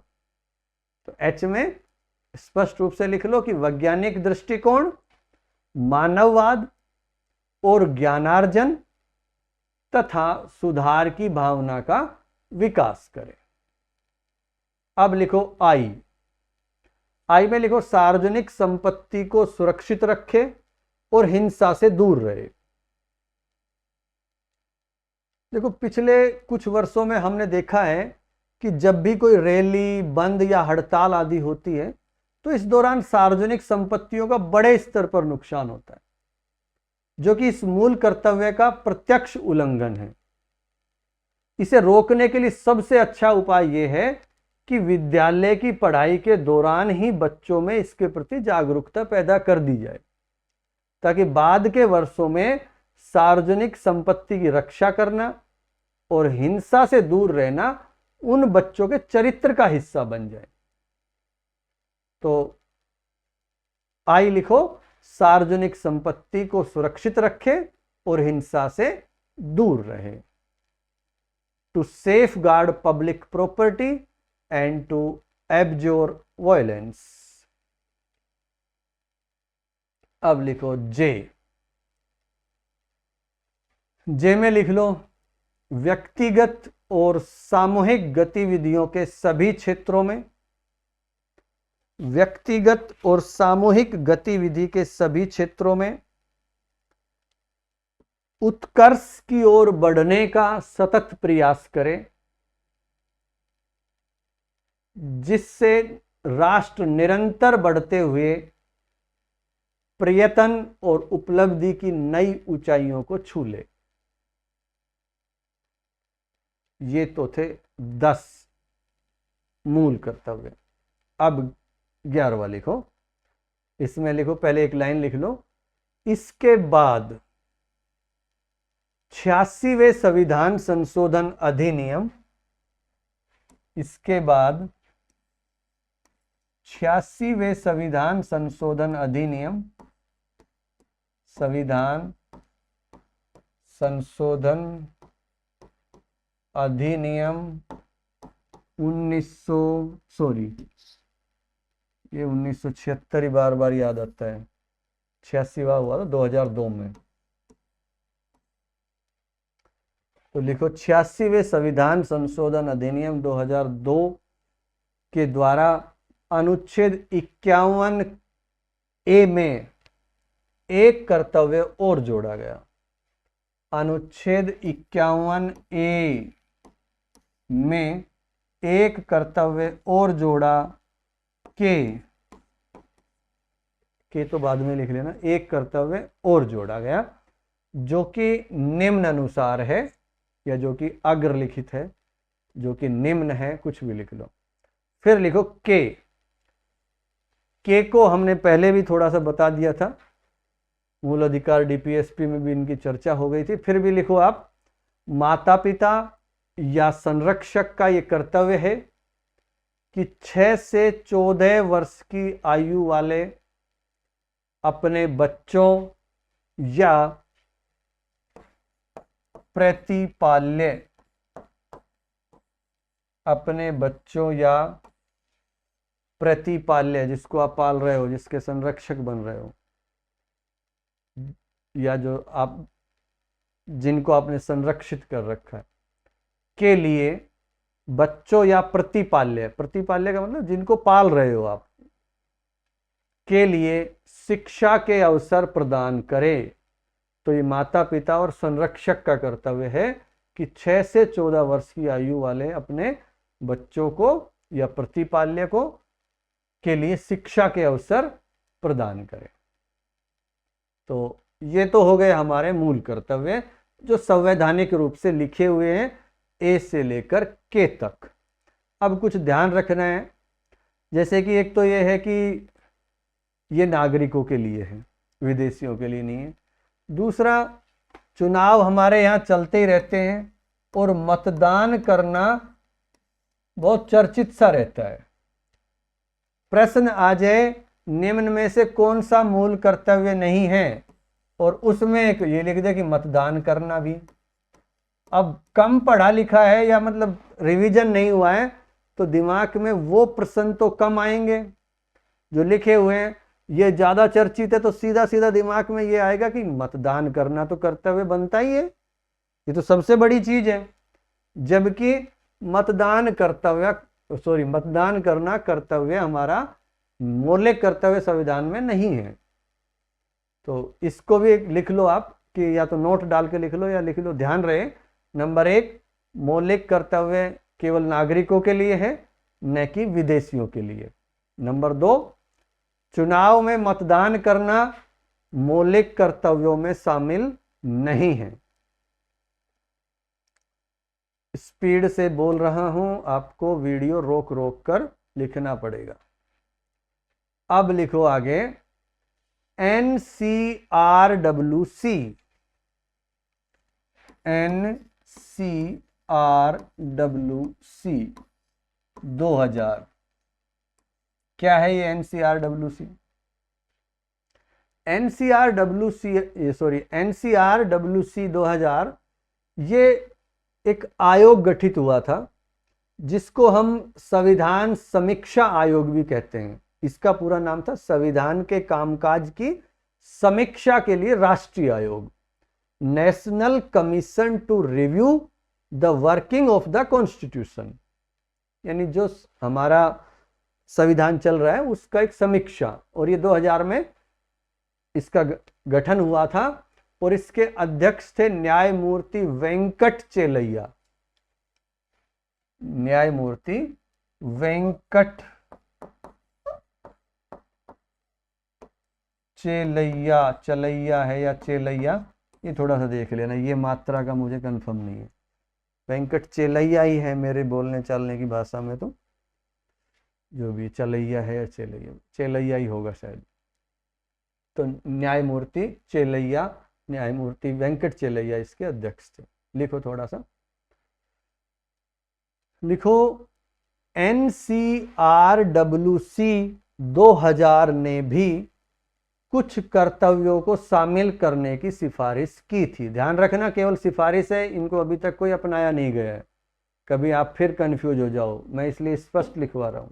तो एच में स्पष्ट रूप से लिख लो कि वैज्ञानिक दृष्टिकोण मानववाद और ज्ञानार्जन तथा सुधार की भावना का विकास करें। अब लिखो आई। आई में लिखो सार्वजनिक संपत्ति को सुरक्षित रखे और हिंसा से दूर रहे। देखो, पिछले कुछ वर्षों में हमने देखा है कि जब भी कोई रैली, बंद या हड़ताल आदि होती है तो इस दौरान सार्वजनिक संपत्तियों का बड़े स्तर पर नुकसान होता है, जो कि इस मूल कर्तव्य का प्रत्यक्ष उल्लंघन है। इसे रोकने के लिए सबसे अच्छा उपाय यह है कि विद्यालय की पढ़ाई के दौरान ही बच्चों में इसके प्रति जागरूकता पैदा कर दी जाए, ताकि बाद के वर्षों में सार्वजनिक संपत्ति की रक्षा करना और हिंसा से दूर रहना उन बच्चों के चरित्र का हिस्सा बन जाए। तो आई लिखो, सार्वजनिक संपत्ति को सुरक्षित रखे और हिंसा से दूर रहे। To safeguard public property and to absorb violence. अब लिखो जे। जे में लिख लो व्यक्तिगत और सामूहिक गतिविधियों के सभी क्षेत्रों में, व्यक्तिगत और सामूहिक गतिविधि के सभी क्षेत्रों में उत्कर्ष की ओर बढ़ने का सतत प्रयास करें, जिससे राष्ट्र निरंतर बढ़ते हुए प्रयत्न और उपलब्धि की नई ऊंचाइयों को छू ले। ये तो थे 10 मूल कर्तव्य। अब 11वां लिखो। इसमें लिखो, पहले एक लाइन लिख लो, इसके बाद 86वें संविधान संशोधन अधिनियम, इसके बाद 86वें संविधान संशोधन अधिनियम, संविधान संशोधन अधिनियम 1976 ही बार बार याद आता है। 86वां हुआ था 2002 में। तो लिखो 86वें संविधान संशोधन अधिनियम 2002 के द्वारा अनुच्छेद 51A में एक कर्तव्य और जोड़ा गया। अनुच्छेद 51A में एक कर्तव्य और जोड़ा के तो बाद में लिख लेना, एक कर्तव्य और जोड़ा गया जो कि निम्न अनुसार है या जो कि अग्रलिखित है, जो कि निम्न है, कुछ भी लिख लो। फिर लिखो के को हमने पहले भी थोड़ा सा बता दिया था, मूल अधिकार डीपीएसपी में भी इनकी चर्चा हो गई थी। फिर भी लिखो आप माता पिता या संरक्षक का ये कर्तव्य है कि 6 से 14 वर्ष की आयु वाले अपने बच्चों या प्रतिपाल्य अपने बच्चों या प्रतिपाल्य जिसको आप पाल रहे हो, जिसके संरक्षक बन रहे हो, या जो आप जिनको आपने संरक्षित कर रखा है, के लिए बच्चों या प्रतिपाल्य, प्रतिपाल्य का मतलब जिनको पाल रहे हो आप, के लिए शिक्षा के अवसर प्रदान करे। तो ये माता पिता और संरक्षक का कर्तव्य है कि 6 से 14 वर्ष की आयु वाले अपने बच्चों को या प्रतिपाल्य को के लिए शिक्षा के अवसर प्रदान करें। तो ये तो हो गए हमारे मूल कर्तव्य जो संवैधानिक रूप से लिखे हुए हैं ए से लेकर के तक। अब कुछ ध्यान रखना है, जैसे कि एक तो ये है कि ये नागरिकों के लिए है, विदेशियों के लिए नहीं है। दूसरा, चुनाव हमारे यहाँ चलते ही रहते हैं और मतदान करना बहुत चर्चित सा रहता है। प्रश्न आ जाए निम्न में से कौन सा मूल कर्तव्य नहीं है, और उसमें एक ये लिख दे कि मतदान करना भी। अब कम पढ़ा लिखा है या मतलब रिवीजन नहीं हुआ है तो दिमाग में वो प्रश्न तो कम आएंगे जो लिखे हुए हैं। ये ज़्यादा चर्चित है तो सीधा सीधा दिमाग में ये आएगा कि मतदान करना तो कर्तव्य बनता ही है, ये तो सबसे बड़ी चीज़ है। जबकि मतदान करना कर्तव्य हमारा मौलिक कर्तव्य संविधान में नहीं है। तो इसको भी लिख लो आप, कि या तो नोट डाल के लिख लो या लिख लो, ध्यान रहे। नंबर 1, मौलिक कर्तव्य केवल नागरिकों के लिए है, न कि विदेशियों के लिए। नंबर 2, चुनाव में मतदान करना मौलिक कर्तव्यों में शामिल नहीं है। स्पीड से बोल रहा हूं, आपको वीडियो रोक रोक कर लिखना पड़ेगा। अब लिखो आगे, NCRWC 2000। क्या है ये NCRWC? NCRWC 2000 ये एक आयोग गठित हुआ था जिसको हम संविधान समीक्षा आयोग भी कहते हैं। इसका पूरा नाम था संविधान के कामकाज की समीक्षा के लिए राष्ट्रीय आयोग, national commission to review the working of the constitution. यानी जो हमारा संविधान चल रहा है उसका एक समीक्षा, और ये 2000 में इसका गठन हुआ था और इसके अध्यक्ष थे न्यायमूर्ति वेंकट चेलैया। न्यायमूर्ति वेंकट चलैया है या चेलैया, ये थोड़ा सा देख लेना, ये मात्रा का मुझे कंफर्म नहीं है। वेंकट चेलैया ही है मेरे बोलने चालने की भाषा में, तो जो भी चलैया है या चेलैया ही होगा शायद। तो न्यायमूर्ति चेलैया, न्यायमूर्ति वेंकट चेलैया इसके अध्यक्ष थे। लिखो थोड़ा सा, लिखो NCRWC 2000 ने भी कुछ कर्तव्यों को शामिल करने की सिफारिश की थी। ध्यान रखना, केवल सिफारिश है, इनको अभी तक कोई अपनाया नहीं गया है, कभी आप फिर कंफ्यूज हो जाओ, मैं इसलिए स्पष्ट लिखवा रहा हूं।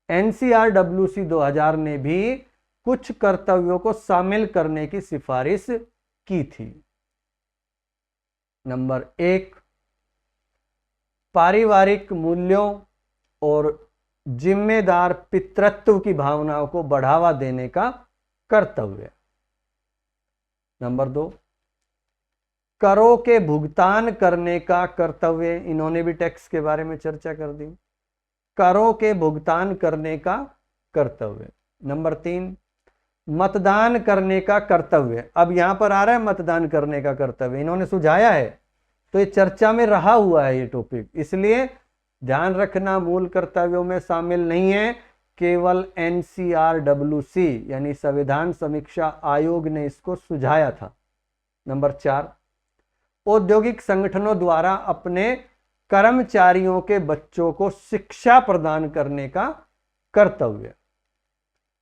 NCRWC 2000 ने भी कुछ कर्तव्यों को शामिल करने की सिफारिश की थी। नंबर 1, पारिवारिक मूल्यों और जिम्मेदार पितृत्व की भावनाओं को बढ़ावा देने का कर्तव्य। नंबर 2, करों के भुगतान करने का कर्तव्य। इन्होंने भी टैक्स के बारे में चर्चा कर दी। करों के भुगतान करने का कर्तव्य। नंबर 3, मतदान करने का कर्तव्य। अब यहां पर आ रहा है मतदान करने का कर्तव्य, इन्होंने सुझाया है, तो ये चर्चा में रहा हुआ है ये टॉपिक, इसलिए ध्यान रखना मूल कर्तव्यों में शामिल नहीं है, केवल NCRWC यानी संविधान समीक्षा आयोग ने इसको सुझाया था। नंबर 4, औद्योगिक संगठनों द्वारा अपने कर्मचारियों के बच्चों को शिक्षा प्रदान करने का कर्तव्य।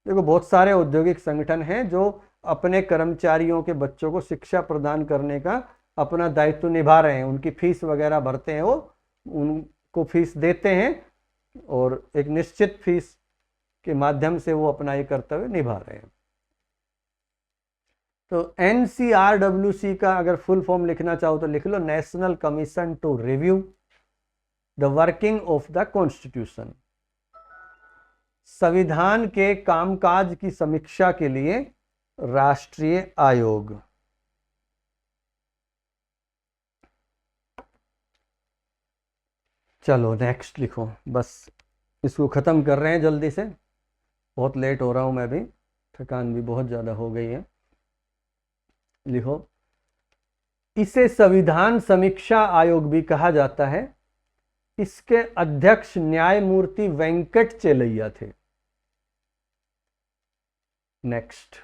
देखो बहुत सारे औद्योगिक संगठन हैं जो अपने कर्मचारियों के बच्चों को शिक्षा प्रदान करने का अपना दायित्व निभा रहे हैं, उनकी फीस वगैरह भरते हैं, वो उनको फीस देते हैं और एक निश्चित फीस के माध्यम से वो अपना ये कर्तव्य निभा रहे हैं। तो NCRWC का अगर फुल फॉर्म लिखना चाहो तो लिख लो, national commission to review the working of the constitution. संविधान के कामकाज की समीक्षा के लिए राष्ट्रीय आयोग। चलो नेक्स्ट लिखो, बस इसको खत्म कर रहे हैं जल्दी से, बहुत लेट हो रहा हूं मैं भी, थकान भी बहुत ज्यादा हो गई है। लिखो, इसे संविधान समीक्षा आयोग भी कहा जाता है। इसके अध्यक्ष न्यायमूर्ति वेंकट चेलैया थे। नेक्स्ट,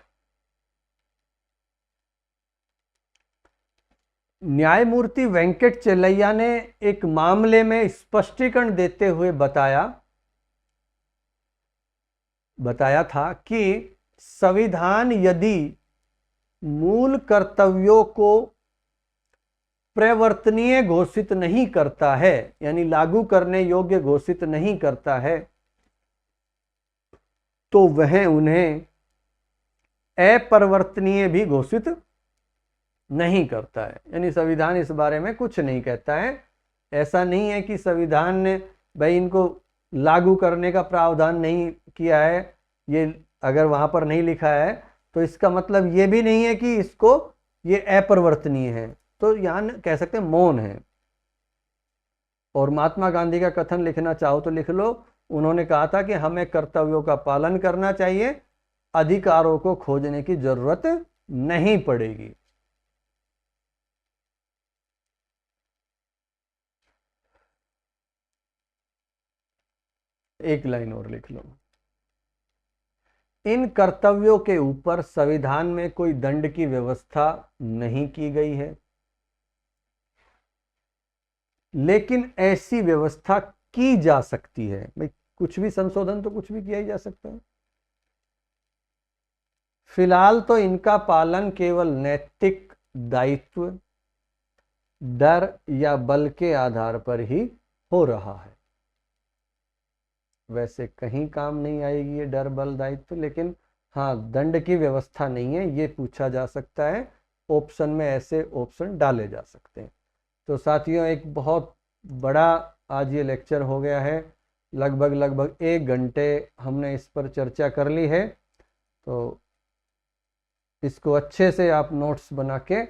न्यायमूर्ति वेंकट चेलैया ने एक मामले में स्पष्टीकरण देते हुए बताया था कि संविधान यदि मूल कर्तव्यों को प्रवर्तनीय घोषित नहीं करता है, यानी लागू करने योग्य घोषित नहीं करता है, तो वह उन्हें अपरिवर्तनीय भी घोषित नहीं करता है। यानी संविधान इस बारे में कुछ नहीं कहता है। ऐसा नहीं है कि संविधान ने भाई इनको लागू करने का प्रावधान नहीं किया है, ये अगर वहां पर नहीं लिखा है तो इसका मतलब ये भी नहीं है कि इसको ये अपरिवर्तनीय है, तो यहां कह सकते हैं मौन है। और महात्मा गांधी का कथन लिखना चाहो तो लिख लो, उन्होंने कहा था कि हमें कर्तव्यों का पालन करना चाहिए, अधिकारों को खोजने की जरूरत नहीं पड़ेगी। एक लाइन और लिख लो, इन कर्तव्यों के ऊपर संविधान में कोई दंड की व्यवस्था नहीं की गई है, लेकिन ऐसी व्यवस्था की जा सकती है। भाई कुछ भी संशोधन तो कुछ भी किया ही जा सकता है। फिलहाल तो इनका पालन केवल नैतिक दायित्व, डर या बल के आधार पर ही हो रहा है। वैसे कहीं काम नहीं आएगी ये डर बल दायित्व, लेकिन हाँ दंड की व्यवस्था नहीं है, ये पूछा जा सकता है। ऑप्शन में ऐसे ऑप्शन डाले जा सकते हैं। तो साथियों, एक बहुत बड़ा आज ये लेक्चर हो गया है, लगभग 1 घंटे हमने इस पर चर्चा कर ली है। तो इसको अच्छे से आप नोट्स बना के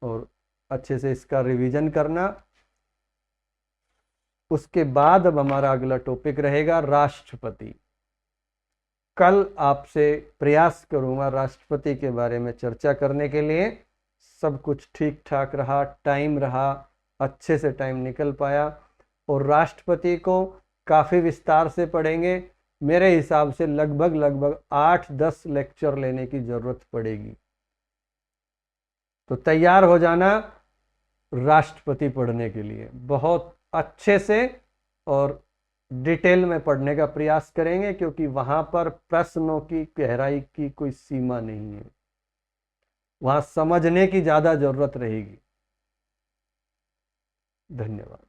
और अच्छे से इसका रिवीजन करना। उसके बाद अब हमारा अगला टॉपिक रहेगा राष्ट्रपति। कल आपसे प्रयास करूंगा राष्ट्रपति के बारे में चर्चा करने के लिए। सब कुछ ठीक ठाक रहा, टाइम रहा, अच्छे से टाइम निकल पाया, और राष्ट्रपति को काफ़ी विस्तार से पढ़ेंगे। मेरे हिसाब से लगभग 8-10 लेक्चर लेने की ज़रूरत पड़ेगी। तो तैयार हो जाना राष्ट्रपति पढ़ने के लिए। बहुत अच्छे से और डिटेल में पढ़ने का प्रयास करेंगे, क्योंकि वहां पर प्रश्नों की गहराई की कोई सीमा नहीं है, वहां समझने की ज़्यादा ज़रूरत रहेगी। धन्यवाद।